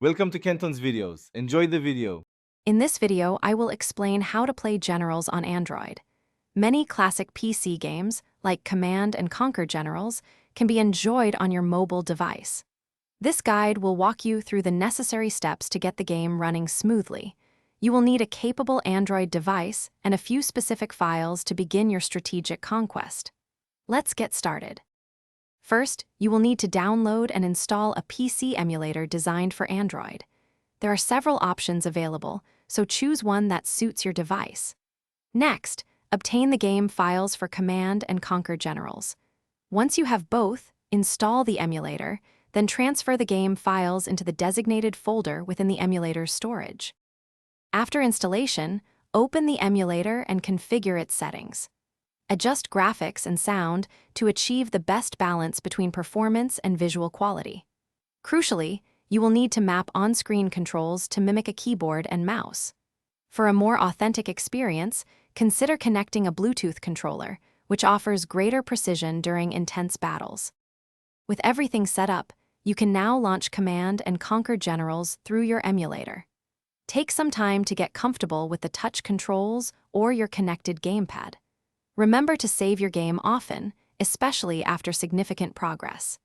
Welcome to Kenton's videos. Enjoy the video. In this video, I will explain how to play Generals on Android. Many classic PC games, like Command and Conquer Generals, can be enjoyed on your mobile device. This guide will walk you through the necessary steps to get the game running smoothly. You will need a capable Android device and a few specific files to begin your strategic conquest. Let's get started. First, you will need to download and install a PC emulator designed for Android. There are several options available, so choose one that suits your device. Next, obtain the game files for Command and Conquer Generals. Once you have both, install the emulator, then transfer the game files into the designated folder within the emulator's storage. After installation, open the emulator and configure its settings. Adjust graphics and sound to achieve the best balance between performance and visual quality. Crucially, you will need to map on-screen controls to mimic a keyboard and mouse. For a more authentic experience, consider connecting a Bluetooth controller, which offers greater precision during intense battles. With everything set up, you can now launch Command and Conquer Generals through your emulator. Take some time to get comfortable with the touch controls or your connected gamepad. Remember to save your game often, especially after significant progress.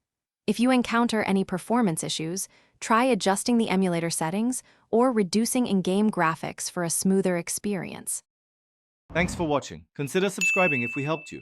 If you encounter any performance issues, try adjusting the emulator settings or reducing in-game graphics for a smoother experience. Thanks for watching. Consider subscribing if we helped you.